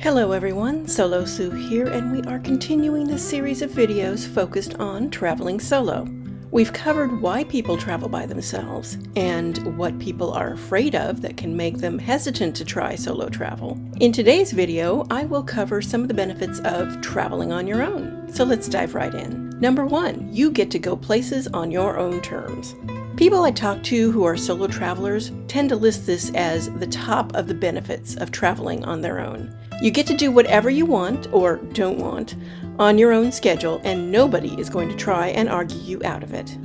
Hello everyone, Solo Sue here, and we are continuing this series of videos focused on traveling solo. We've covered why people travel by themselves and what people are afraid of that can make them hesitant to try solo travel. In today's video, I will cover some of the benefits of traveling on your own. So let's dive right in. Number 1, you get to go places on your own terms. People I talk to who are solo travelers tend to list this as the top of the benefits of traveling on their own. You get to do whatever you want, or don't want, on your own schedule, and nobody is going to try and argue you out of it.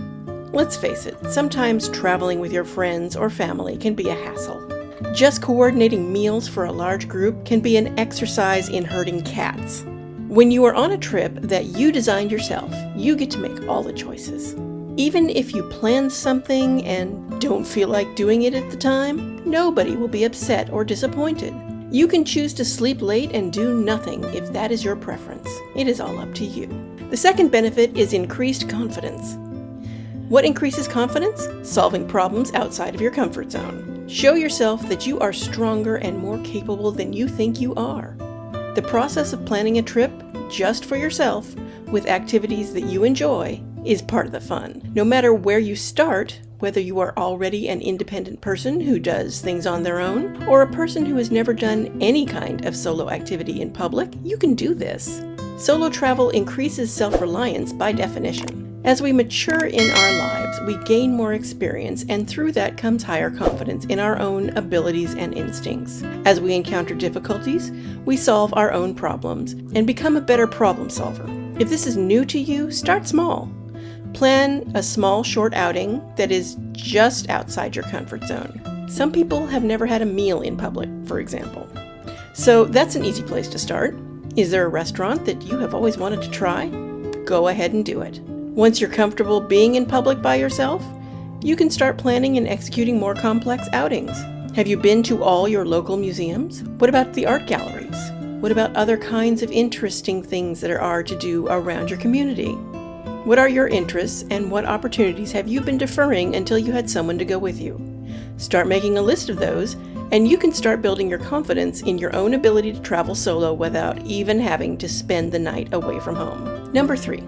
Let's face it, sometimes traveling with your friends or family can be a hassle. Just coordinating meals for a large group can be an exercise in herding cats. When you are on a trip that you designed yourself, you get to make all the choices. Even if you plan something and don't feel like doing it at the time, nobody will be upset or disappointed. You can choose to sleep late and do nothing if that is your preference. It is all up to you. The second benefit is increased confidence. What increases confidence? Solving problems outside of your comfort zone. Show yourself that you are stronger and more capable than you think you are. The process of planning a trip just for yourself with activities that you enjoy is part of the fun. No matter where you start, whether you are already an independent person who does things on their own, or a person who has never done any kind of solo activity in public, you can do this. Solo travel increases self-reliance by definition. As we mature in our lives, we gain more experience, and through that comes higher confidence in our own abilities and instincts. As we encounter difficulties, we solve our own problems and become a better problem solver. If this is new to you, start small. Plan a small, short outing that is just outside your comfort zone. Some people have never had a meal in public, for example. So that's an easy place to start. Is there a restaurant that you have always wanted to try? Go ahead and do it. Once you're comfortable being in public by yourself, you can start planning and executing more complex outings. Have you been to all your local museums? What about the art galleries? What about other kinds of interesting things that there are to do around your community? What are your interests, and what opportunities have you been deferring until you had someone to go with you? Start making a list of those, and you can start building your confidence in your own ability to travel solo without even having to spend the night away from home. Number 3,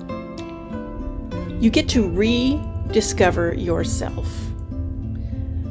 you get to rediscover yourself.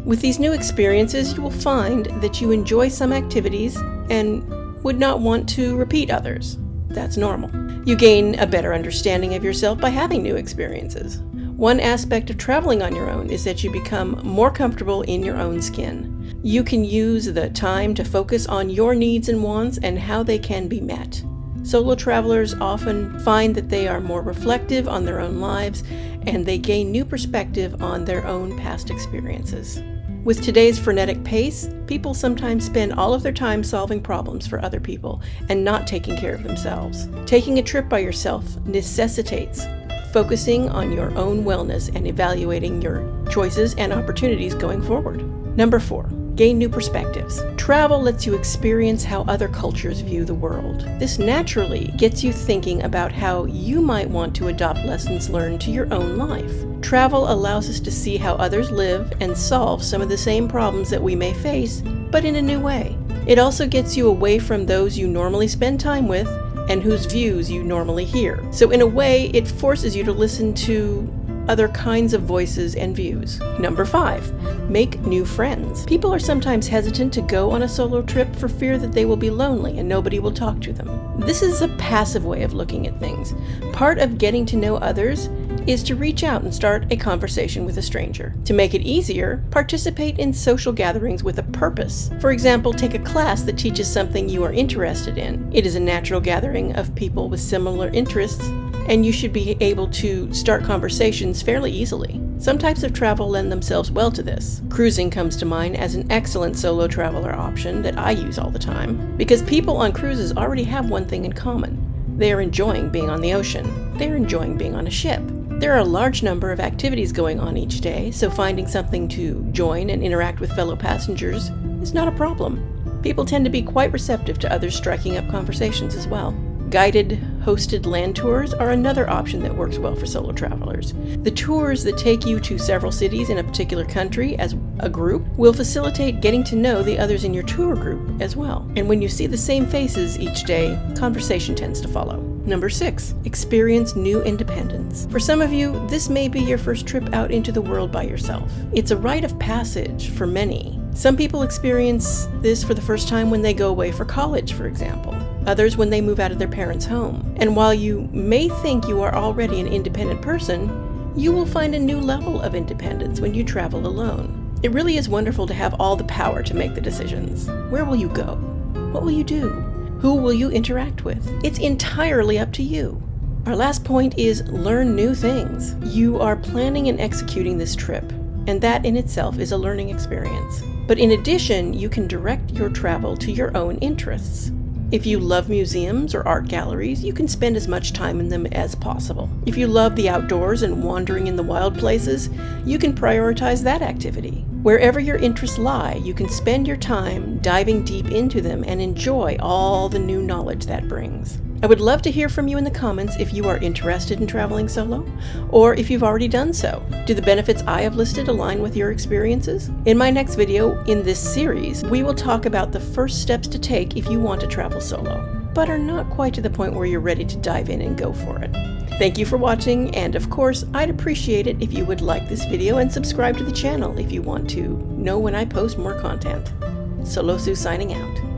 With these new experiences, you will find that you enjoy some activities and would not want to repeat others. That's normal. You gain a better understanding of yourself by having new experiences. One aspect of traveling on your own is that you become more comfortable in your own skin. You can use the time to focus on your needs and wants and how they can be met. Solo travelers often find that they are more reflective on their own lives, and they gain new perspective on their own past experiences. With today's frenetic pace, people sometimes spend all of their time solving problems for other people and not taking care of themselves. Taking a trip by yourself necessitates focusing on your own wellness and evaluating your choices and opportunities going forward. Number 4, gain new perspectives. Travel lets you experience how other cultures view the world. This naturally gets you thinking about how you might want to adopt lessons learned to your own life. Travel allows us to see how others live and solve some of the same problems that we may face, but in a new way. It also gets you away from those you normally spend time with and whose views you normally hear. So in a way, it forces you to listen to other kinds of voices and views. Number 5, make new friends. People are sometimes hesitant to go on a solo trip for fear that they will be lonely and nobody will talk to them. This is a passive way of looking at things. Part of getting to know others is to reach out and start a conversation with a stranger. To make it easier, participate in social gatherings with a purpose. For example, take a class that teaches something you are interested in. It is a natural gathering of people with similar interests, and you should be able to start conversations fairly easily. Some types of travel lend themselves well to this. Cruising comes to mind as an excellent solo traveler option that I use all the time, because people on cruises already have one thing in common. They are enjoying being on the ocean. They are enjoying being on a ship. There are a large number of activities going on each day, so finding something to join and interact with fellow passengers is not a problem. People tend to be quite receptive to others striking up conversations as well. Guided, hosted land tours are another option that works well for solo travelers. The tours that take you to several cities in a particular country as a group will facilitate getting to know the others in your tour group as well. And when you see the same faces each day, conversation tends to follow. Number 6, experience new independence. For some of you, this may be your first trip out into the world by yourself. It's a rite of passage for many. Some people experience this for the first time when they go away for college, for example. Others when they move out of their parents' home. And while you may think you are already an independent person, you will find a new level of independence when you travel alone. It really is wonderful to have all the power to make the decisions. Where will you go? What will you do? Who will you interact with? It's entirely up to you. Our last point is learn new things. You are planning and executing this trip, and that in itself is a learning experience. But in addition, you can direct your travel to your own interests. If you love museums or art galleries, you can spend as much time in them as possible. If you love the outdoors and wandering in the wild places, you can prioritize that activity. Wherever your interests lie, you can spend your time diving deep into them and enjoy all the new knowledge that brings. I would love to hear from you in the comments if you are interested in traveling solo, or if you've already done so. Do the benefits I have listed align with your experiences? In my next video in this series, we will talk about the first steps to take if you want to travel solo, but are not quite to the point where you're ready to dive in and go for it. Thank you for watching, and of course, I'd appreciate it if you would like this video and subscribe to the channel if you want to know when I post more content. Solo Sue signing out.